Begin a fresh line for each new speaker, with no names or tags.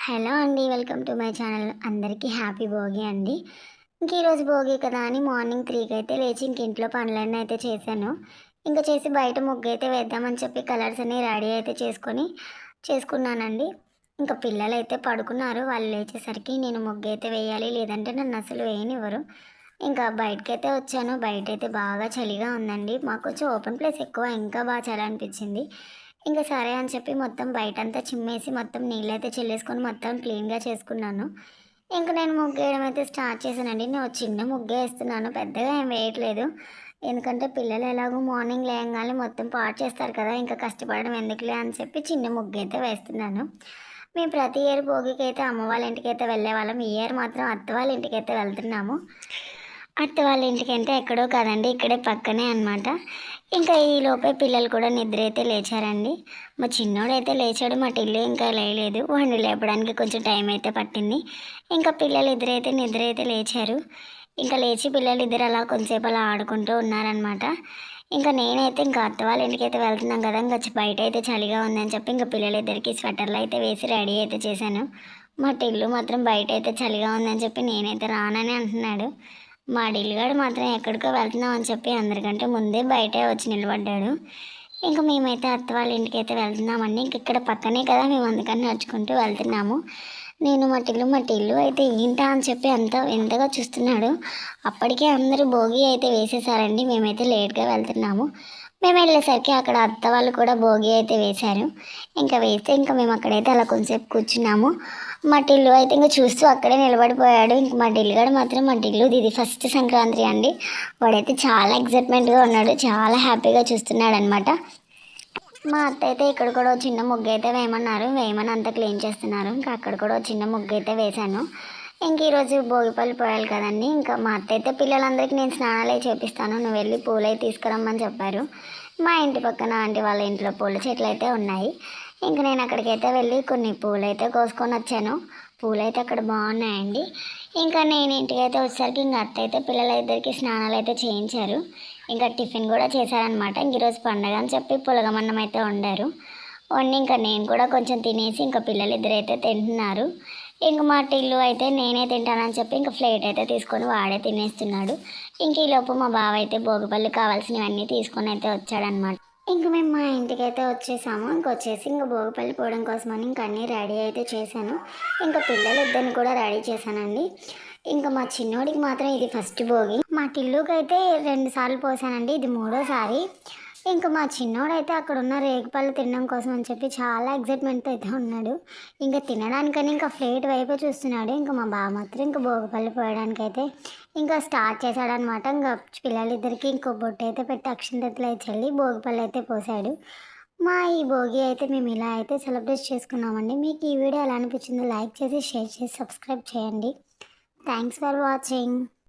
Hello అండి. Welcome to my channel. అందరికీ happy Bhogi అండి. ఈరోజు భోగి కదా అని మార్నింగ్ 3కి అయితే లేచి ఇంట్లో పనులన్నీ అయితే చేశాను. చేసి బయట ముగ్గైతే వేద్దామని చెప్పి కలర్స్ అన్నీ రెడీ అయితే చేసుకున్నానండి. పిల్లలైతే పడుకున్నారు. వాళ్ళు లేచేసరికి నేను ముగ్గైతే వేయాలి. లేదంటే నన్ను అసలు వేయనివ్వరు. బయటకైతే వచ్చాను. బయటైతే బాగా చలిగా ఉందండి. మాకు కొంచెం ఓపెన్ ప్లేస్ ఎక్కువ, ఇంకా బాగా చలి అనిపించింది. సరే అని చెప్పి మొత్తం బయటంతా చిమ్మేసి మొత్తం నీళ్ళైతే చల్లేసుకొని మొత్తం క్లీన్‌గా చేసుకున్నాను. నేను ముగ్గేయడం అయితే స్టార్ట్ చేశానండి. నేను చిన్న ముగ్గే ఏస్తున్నాను. పెద్దగా ఏం వేయట్లేదు. ఎందుకంటే పిల్లలు ఎలాగో మార్నింగ్ లేయంగానే మొత్తం పాడు చేస్తారు కదా! కష్టపడడం ఎందుకులే అని చెప్పి చిన్న ముగ్గైతే వేస్తున్నాను. మేము ప్రతి ఇయర్ భోగికైతే అమ్మ వాళ్ళ ఇంటికైతే వెళ్ళేవాళ్ళం. ఈ ఇయర్ మాత్రం అత్త వాళ్ళ ఇంటికైతే వెళ్తున్నాము. అత్త వాళ్ళ ఇంటికంటే ఎక్కడో కాదండి, ఇక్కడే పక్కనే అనమాట. ఈలోపే పిల్లలు కూడా నిద్ర అయితే లేచారండి. మా చిన్నోడైతే లేచాడు. మా టిల్లు ఇంకా లేయలేదు. వాడిని లేపడానికి కొంచెం టైం అయితే పట్టింది. పిల్లలు ఇద్దరైతే నిద్ర అయితే లేచారు. లేచి పిల్లలు ఇద్దరు అలా కొంచెంసేపు అలా ఆడుకుంటూ ఉన్నారనమాట. నేనైతే అత్త వాళ్ళ ఇంటికైతే వెళ్తున్నాం కదా! బయట అయితే చలిగా ఉందని చెప్పి పిల్లలిద్దరికీ స్వెటర్లు అయితే వేసి రెడీ అయితే చేశాను. మా టిల్లు మాత్రం బయట అయితే చలిగా ఉందని చెప్పి నేనైతే రానని అంటున్నాడు. మా ఢిల్లీగాడు మాత్రం ఎక్కడికో వెళ్తున్నాం అని చెప్పి అందరికంటే ముందే బయటే వచ్చి నిలబడ్డాడు. మేమైతే అత్త వాళ్ళ ఇంటికైతే వెళ్తున్నామండి. ఇక్కడ పక్కనే కదా, మేము అందుకని నడుచుకుంటూ వెళ్తున్నాము. మా టిల్లు అయితే ఏంటా అని చెప్పి ఎంతగా చూస్తున్నాడు. అప్పటికే అందరూ భోగి అయితే వేసేసారండి. మేమైతే లేట్గా వెళ్తున్నాము. మేము వెళ్ళేసరికి అక్కడ అత్త వాళ్ళు కూడా భోగి అయితే వేశారు. వేస్తే మేము అక్కడైతే అలా కొంచెంసేపు కూర్చున్నాము. మా టిల్లు అయితే చూస్తూ అక్కడే నిలబడిపోయాడు. మా టిల్లుగాడు మాత్రం మా టిల్లుది ఇది ఫస్ట్ సంక్రాంతి అండి. వాడైతే చాలా ఎక్సైట్మెంట్గా ఉన్నాడు. చాలా హ్యాపీగా చూస్తున్నాడు అనమాట. మా అత్త అయితే ఇక్కడ కూడా చిన్న ముగ్గు అయితే వేయమని అంతా క్లీన్ చేస్తున్నారు. అక్కడ కూడా చిన్న ముగ్గు అయితే వేశాను. ఈరోజు భోగిపల్లి పోయాలి కదండి. మా అత్త అయితే పిల్లలందరికీ నేను స్నానాలు చేపిస్తాను, నువ్వు వెళ్ళి పూలు తీసుకురమ్మని చెప్పారు. మా ఇంటి పక్కన ఆంటీ వాళ్ళ ఇంట్లో పూల చెట్లు అయితే ఉన్నాయి. నేను అక్కడికైతే వెళ్ళి కొన్ని పూలైతే కోసుకొని వచ్చాను. పూలైతే అక్కడ బాగున్నాయండి. నేను ఇంటికైతే వచ్చేసరికి అత్త అయితే పిల్లలిద్దరికీ స్నానాలు అయితే చేయించారు. టిఫిన్ కూడా చేశారనమాట. ఈరోజు పండగ అని చెప్పి పులగమన్నం అయితే వండారు. వండి నేను కూడా కొంచెం తినేసి పిల్లలిద్దరు అయితే తింటున్నారు. మా టిల్లు అయితే నేనే తింటానని చెప్పి ప్లేట్ అయితే తీసుకొని వాడే తినేస్తున్నాడు. ఈలోపు మా బావ అయితే భోగిపల్లి కావాల్సినవన్నీ తీసుకొని అయితే వచ్చాడనమాట. మేము మా ఇంటికైతే వచ్చేసాము. వచ్చేసి భోగిపల్లి పోవడం కోసమని అన్నీ రెడీ అయితే చేశాను. పిల్లలిద్దరిని కూడా రెడీ చేశానండి. మా చిన్నోడికి మాత్రం ఇది ఫస్ట్ భోగి. మా టిల్లుకి అయితే 2 సార్లు పోసానండి, ఇది 3ఓసారి. మా చిన్నోడైతే అక్కడ ఉన్న రేగిపళ్ళు తినడం కోసం అని చెప్పి చాలా ఎక్సైట్మెంట్తో అయితే ఉన్నాడు. తినడానికని ప్లేట్ వైపే చూస్తున్నాడు. మా బావ మాత్రం భోగిపళ్ళు పోయడానికైతే స్టార్ట్ చేశాడనమాట. పిల్లలిద్దరికి బొట్టు అయితే పెట్టి అక్షింతలు అయితే చల్లి భోగిపళ్ళు అయితే పోసాడు. ఈ భోగి అయితే మేము ఇలా అయితే సెలబ్రేట్ చేసుకున్నామండి. మీకు ఈ వీడియో ఎలా అనిపించిందో లైక్ చేసి, షేర్ చేసి, సబ్స్క్రైబ్ చేయండి. Thanks for watching.